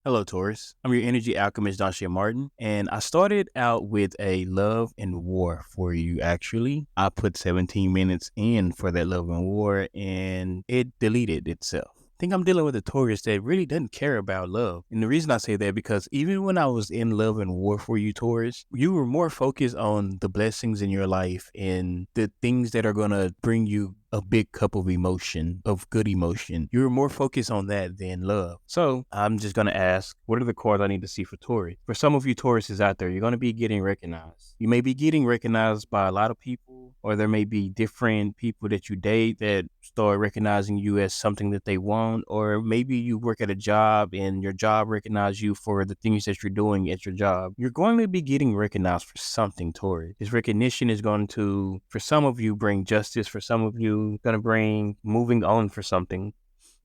Hello, Taurus. I'm your energy alchemist, Don Martin, and I started out with a love and war for you, actually. I put 17 minutes in for that love and war, and it deleted itself. I think I'm dealing with a Taurus that really doesn't care about love. And the reason I say that because even when I was in love and war for you, Taurus, you were more focused on the blessings in your life and the things that are going to bring you a big cup of emotion, of good emotion. You were more focused on that than love. So I'm just going to ask, what are the cards I need to see for Taurus? For some of you Tauruses out there, you're going to be getting recognized. You may be getting recognized by a lot of people, or there may be different people that you date that start recognizing you as something that they want, or maybe you work at a job and your job recognizes you for the things that you're doing at your job. You're going to be getting recognized for something, Taurus. This recognition is going to, for some of you, bring justice. For some of you, going to bring moving on for something.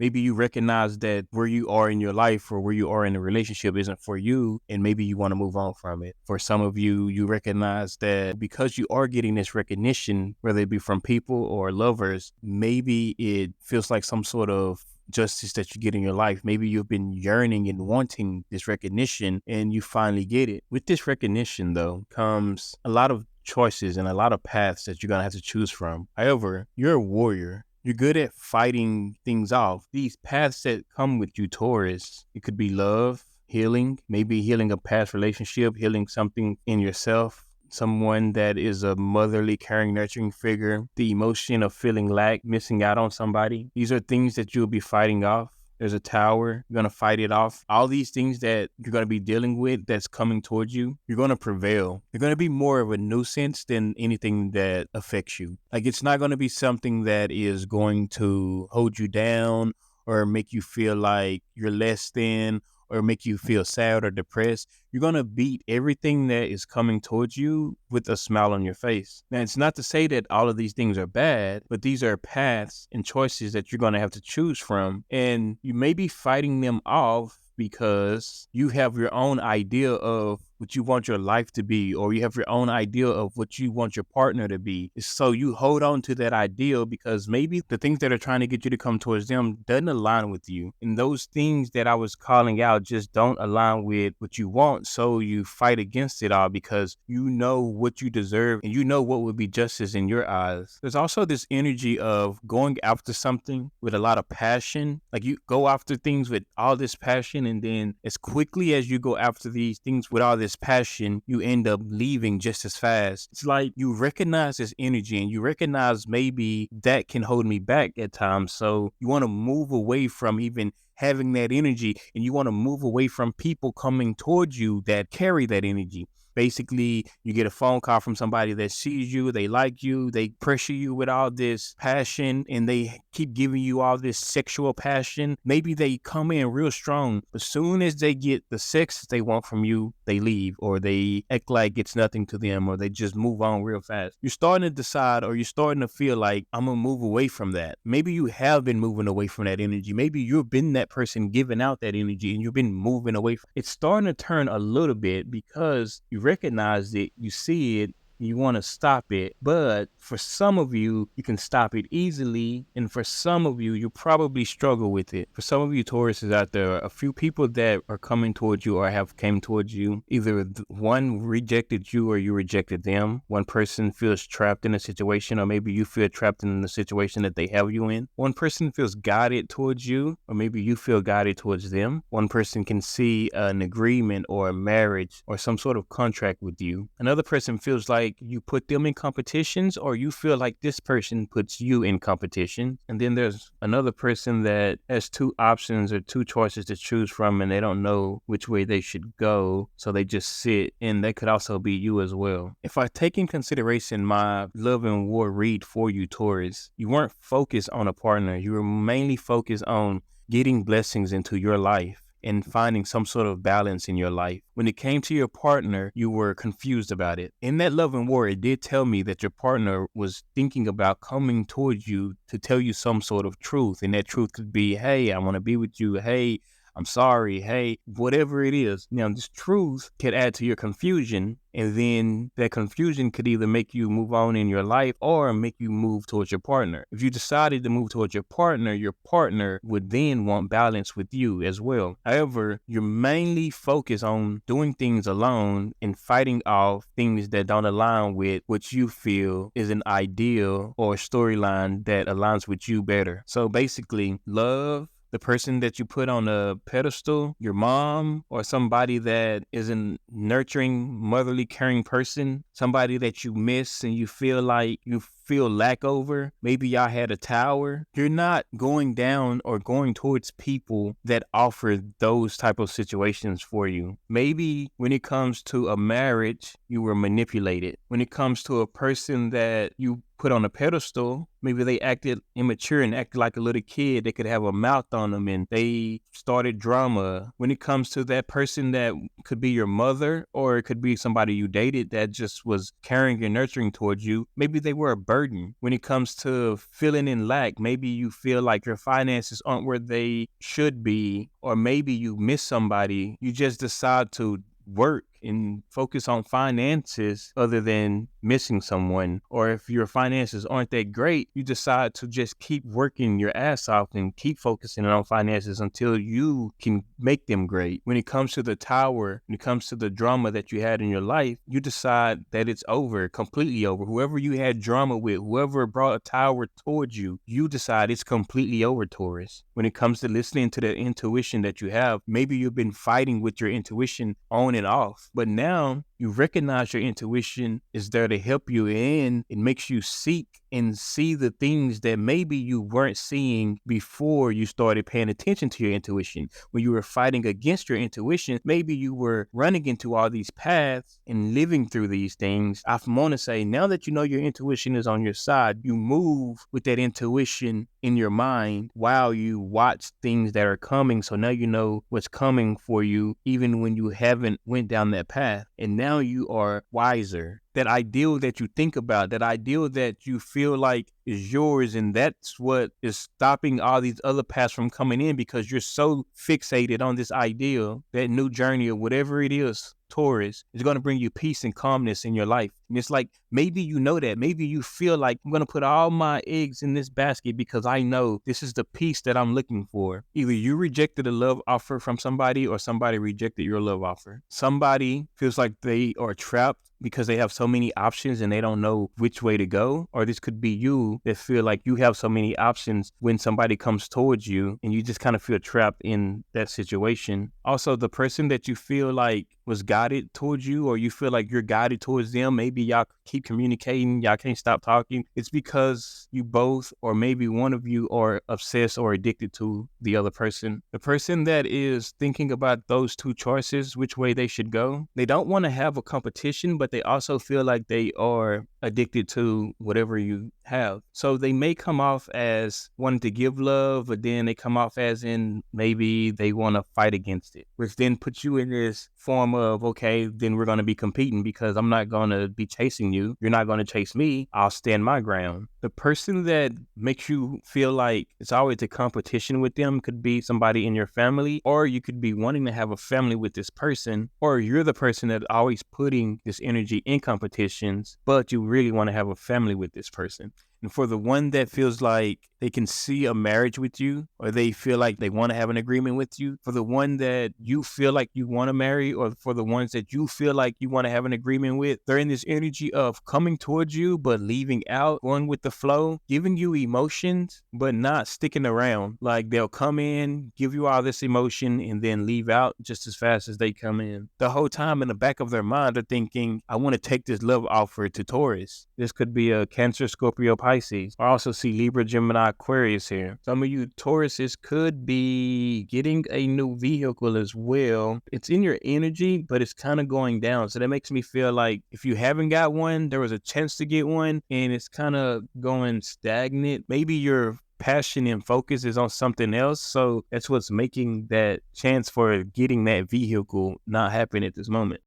Maybe you recognize that where you are in your life or where you are in a relationship isn't for you, and maybe you want to move on from it. For some of you, you recognize that because you are getting this recognition, whether it be from people or lovers, maybe it feels like some sort of justice that you get in your life. Maybe you've been yearning and wanting this recognition and you finally get it. With this recognition, though, comes a lot of choices and a lot of paths that you're going to have to choose from. However, you're a warrior. You're good at fighting things off. These paths that come with you, Taurus, it could be love, healing, maybe healing a past relationship, healing something in yourself, someone that is a motherly, caring, nurturing figure, the emotion of feeling lack, missing out on somebody. These are things that you'll be fighting off. There's a tower. You're going to fight it off. All these things that you're going to be dealing with that's coming towards you, you're going to prevail. You're going to be more of a nuisance than anything that affects you. Like, it's not going to be something that is going to hold you down or make you feel like you're less than or make you feel sad or depressed. You're going to beat everything that is coming towards you with a smile on your face. Now, it's not to say that all of these things are bad, but these are paths and choices that you're going to have to choose from. And you may be fighting them off because you have your own idea of what you want your life to be, or you have your own idea of what you want your partner to be. So you hold on to that ideal because maybe the things that are trying to get you to come towards them doesn't align with you. And those things that I was calling out just don't align with what you want. So you fight against it all because you know what you deserve and you know what would be justice in your eyes. There's also this energy of going after something with a lot of passion. Like, you go after things with all this passion, and then as quickly as you go after these things with all this passion, you end up leaving just as fast. It's like you recognize this energy and you recognize maybe that can hold me back at times. So you want to move away from even having that energy, and you want to move away from people coming towards you that carry that energy. Basically, you get a phone call from somebody that sees you, they like you, they pressure you with all this passion, and they keep giving you all this sexual passion. Maybe they come in real strong, but soon as they get the sex they want from you, they leave, or they act like it's nothing to them, or they just move on real fast. You're starting to decide, or you're starting to feel like, I'm gonna move away from that. Maybe you have been moving away from that energy. Maybe you've been that person giving out that energy and you've been moving away. It's starting to turn a little bit because you recognize it, you see it, you want to stop it. But for some of you, you can stop it easily. And for some of you, you probably struggle with it. For some of you Tauruses out there, a few people that are coming towards you or have came towards you, either one rejected you or you rejected them. One person feels trapped in a situation, or maybe you feel trapped in the situation that they have you in. One person feels guided towards you, or maybe you feel guided towards them. One person can see an agreement or a marriage or some sort of contract with you. Another person feels like you put them in competitions, or you feel like this person puts you in competition. And then there's another person that has two options or two choices to choose from, and they don't know which way they should go, so they just sit. And that could also be you as well. If I take in consideration my love and war read for you, Taurus, you weren't focused on a partner. You were mainly focused on getting blessings into your life and finding some sort of balance in your life. When it came to your partner, you were confused about it. In that love and war, it did tell me that your partner was thinking about coming towards you to tell you some sort of truth. And that truth could be, hey, I want to be with you. Hey, I'm sorry, hey, whatever it is. Now, this truth could add to your confusion, and then that confusion could either make you move on in your life or make you move towards your partner. If you decided to move towards your partner would then want balance with you as well. However, you're mainly focused on doing things alone and fighting off things that don't align with what you feel is an ideal or storyline that aligns with you better. So basically, love, the person that you put on a pedestal, your mom, or somebody that is a nurturing, motherly, caring person, somebody that you miss and you feel like you feel lack over. Maybe y'all had a tower. You're not going down or going towards people that offer those type of situations for you. Maybe when it comes to a marriage, you were manipulated. When it comes to a person that you put on a pedestal, maybe they acted immature and acted like a little kid. They could have a mouth on them and they started drama. When it comes to that person that could be your mother, or it could be somebody you dated that just was caring and nurturing towards you, maybe they were a burden. When it comes to feeling in lack, maybe you feel like your finances aren't where they should be, or maybe you miss somebody. You just decide to work and focus on finances other than missing someone. Or if your finances aren't that great, you decide to just keep working your ass off and keep focusing on finances until you can make them great. When it comes to the tower, when it comes to the drama that you had in your life, you decide that it's over, completely over. Whoever you had drama with, whoever brought a tower towards you, you decide it's completely over, Taurus. When it comes to listening to the intuition that you have, maybe you've been fighting with your intuition on and off, but now you recognize your intuition is there to help you, and it makes you seek and see the things that maybe you weren't seeing before you started paying attention to your intuition. When you were fighting against your intuition, maybe you were running into all these paths and living through these things. I want to say, now that you know your intuition is on your side, you move with that intuition in your mind while you watch things that are coming. So now you know what's coming for you, even when you haven't went down that path. And now you are wiser. That ideal that you think about, that ideal that you feel like is yours, and that's what is stopping all these other paths from coming in, because you're so fixated on this ideal. That new journey or whatever it is, Taurus, is going to bring you peace and calmness in your life. And it's like, maybe you know that. Maybe you feel like, I'm going to put all my eggs in this basket because I know this is the peace that I'm looking for. Either you rejected a love offer from somebody, or somebody rejected your love offer. Somebody feels like they are trapped because they have so many options and they don't know which way to go. Or this could be you that feel like you have so many options when somebody comes towards you and you just kind of feel trapped in that situation. Also, the person that you feel like was guided towards you, or you feel like you're guided towards them, maybe y'all keep communicating, y'all can't stop talking. It's because you both, or maybe one of you, are obsessed or addicted to the other person. The person that is thinking about those two choices, which way they should go, they don't want to have a competition, but they also feel like they are addicted to whatever you have. So they may come off as wanting to give love, but then they come off as in maybe they want to fight against it, which then puts you in this form of, okay, then we're going to be competing because I'm not going to be chasing you. You're not going to chase me. I'll stand my ground. The person that makes you feel like it's always a competition with them could be somebody in your family, or you could be wanting to have a family with this person, or you're the person that always putting this energy in competitions, but you really want to have a family with this person. And for the one that feels like they can see a marriage with you, or they feel like they want to have an agreement with you, for the one that you feel like you want to marry, or for the ones that you feel like you want to have an agreement with, they're in this energy of coming towards you, but leaving out, going with the flow, giving you emotions, but not sticking around. Like they'll come in, give you all this emotion, and then leave out just as fast as they come in. The whole time in the back of their mind, they're thinking, I want to take this love offer to Taurus. This could be a Cancer, Scorpio, Pisces. I also see Libra, Gemini, Aquarius here. Some of you Tauruses could be getting a new vehicle as well. It's in your energy, but it's kind of going down. So that makes me feel like if you haven't got one, there was a chance to get one, and it's kind of going stagnant. Maybe your passion and focus is on something else. So that's what's making that chance for getting that vehicle not happen at this moment.